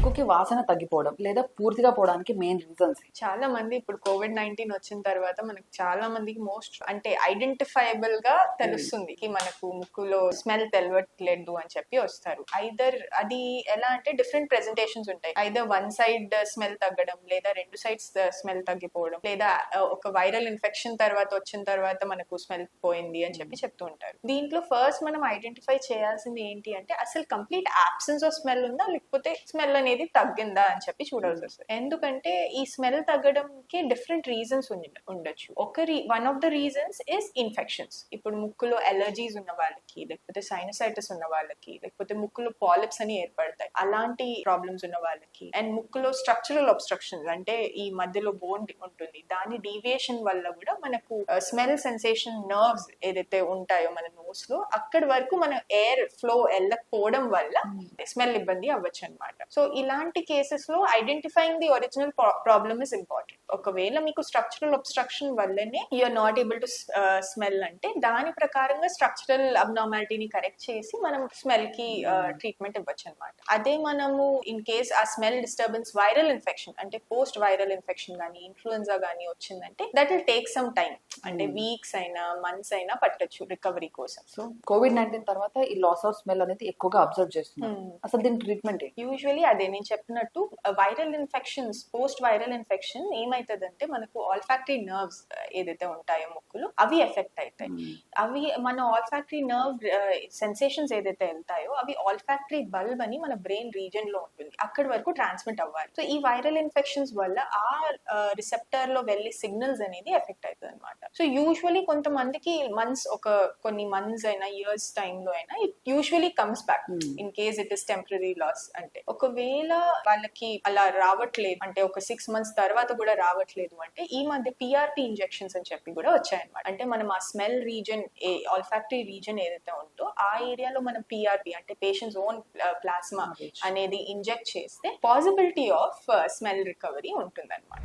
ముక్కుకి వాసన తగ్గిపోవడం లేదా పూర్తిగా పోవడానికి మెయిన్ రీజన్స్? చాలా మంది ఇప్పుడు కోవిడ్-19 వచ్చిన తర్వాత మనకు చాలా మందికి మోస్ట్ అంటే ఐడెంటిఫైబుల్ గా తెలుస్తుంది కి మనకు ముక్కులో స్మెల్ తెలవట్లేదు అని చెప్పి వస్తారు. ఐదర్ అది ఎలా అంటే డిఫరెంట్ ప్రెజెంటేషన్స్ ఉంటాయి. ఐదర్ వన్ సైడ్ స్మెల్ తగ్గడం, లేదా రెండు సైడ్స్ స్మెల్ తగ్గిపోవడం, లేదా ఒక వైరల్ ఇన్ఫెక్షన్ తర్వాత వచ్చిన తర్వాత మనకు స్మెల్ పోయింది అని చెప్పి చెప్తూ ఉంటారు. దీంట్లో ఫస్ట్ మనం ఐడెంటిఫై చేయాల్సింది ఏంటి అంటే అసలు కంప్లీట్ ఆబ్సెన్స్ ఆఫ్ స్మెల్ ఉందా, లేకపోతే స్మెల్ అనేది తగ్గిందా అని చెప్పి చూడాల్సి వస్తుంది. ఎందుకంటే ఈ స్మెల్ తగ్గడంకి డిఫరెంట్ రీజన్స్ ఉండొచ్చు. One of the reasons is infections. ఇప్పుడు ముక్కులో అలర్జీస్ ఉన్న వాళ్ళకి, లేకపోతే సైనసైటిస్ ఉన్న వాళ్ళకి, లేకపోతే ముక్కులో పాలిప్స్ అని ఏర్పడతాయి అలాంటి ప్రాబ్లమ్స్ ఉన్న వాళ్ళకి, అండ్ ముక్కులో స్ట్రక్చరల్ అబ్స్ట్రక్షన్స్ అంటే ఈ మధ్యలో బోన్ ఉంటుంది, దాని డీవియేషన్ వల్ల కూడా మనకు స్మెల్ సెన్సేషన్ నర్వ్స్ ఏదైతే ఉంటాయో మన నోస్ లో అక్కడి వరకు మన ఎయిర్ ఫ్లో వెళ్ళకపోవడం వల్ల స్మెల్ ఇబ్బంది అవ్వచ్చు అనమాట. సో ఇలాంటి కేసెస్ లో identifying the original problem is important. ఒకవేళ మీకు స్ట్రక్చరల్ అబ్స్ట్రక్షన్ వల్లనే you're not able to smell అంటే దాని ప్రకారంగా స్ట్రక్చరల్ అబ్నార్మాలిటీని కరెక్ట్ చేసి మనం స్మెల్ కి ట్రీట్మెంట్ ఇవ్వచ్చు అనమాట. అదే మనము ఇన్ కేస్ ఆ స్మెల్ డిస్టర్బెన్స్ వైరల్ ఇన్ఫెక్షన్ అంటే పోస్ట్ వైరల్ ఇన్ఫెక్షన్ కానీ ఇన్ఫ్లుయెన్జా కానీ వచ్చిందంటే that will take some time, అంటే వీక్స్ అయినా మంత్స్ అయినా పట్టొచ్చు రికవరీ కోసం. సో కోవిడ్-19 తర్వాత ఈ లాస్ ఆఫ్ స్మెల్ అనేది ఎక్కువగా అబ్జర్వ్ చేస్తున్నాం. అసలు దీని ట్రీట్మెంట్ యూజువల్లీ అదే నేను చెప్పినట్టు viral infections, post viral infection ఏమైతుందంటే మనకు ఆల్ఫాక్టరీ నర్వ్స్ ఏదైతే ఉంటాయో ముక్కులు అవి ఎఫెక్ట్ అవుతాయి. అవి మన ఆల్ఫాక్టరీ నర్వ్ సెన్సేషన్స్ ఏదైతే వెళ్తాయో అవి ఆల్ఫాక్టరీ బల్బ్ అని మన బ్రెయిన్ రీజన్ లో ఉంటుంది, అక్కడి వరకు ట్రాన్స్మిట్ అవ్వాలి. సో ఈ వైరల్ ఇన్ఫెక్షన్స్ వల్ల ఆ రిసెప్టర్ లో వెళ్ళే సిగ్నల్స్ అనేది ఎఫెక్ట్ అవుతుంది అనమాట. సో యూజువల్లీ కొంతమందికి కొన్ని మంత్స్ అయినా ఇయర్స్ టైంలో అయినా it usually comes back in case it is temporary loss. అంటే ఒకవేళ వాళ్ళకి అలా రావట్లేదు అంటే ఒక 6 months తర్వాత కూడా రావట్లేదు అంటే ఈ మధ్య పిఆర్పి ఇంజెక్షన్స్ అని చెప్పి కూడా వచ్చాయన్నమాట. అంటే మనం ఆ స్మెల్ రీజన్ ఆల్ఫాక్టరీ రీజన్ ఏదైతే ఉందో ఆ ఏరియాలో మనం పిఆర్పి అంటే పేషెంట్స్ ఓన్ ప్లాస్మా అనేది ఇంజెక్ట్ చేస్తే పాసిబిలిటీ ఆఫ్ స్మెల్ రికవరీ ఉంటుందన్నమాట.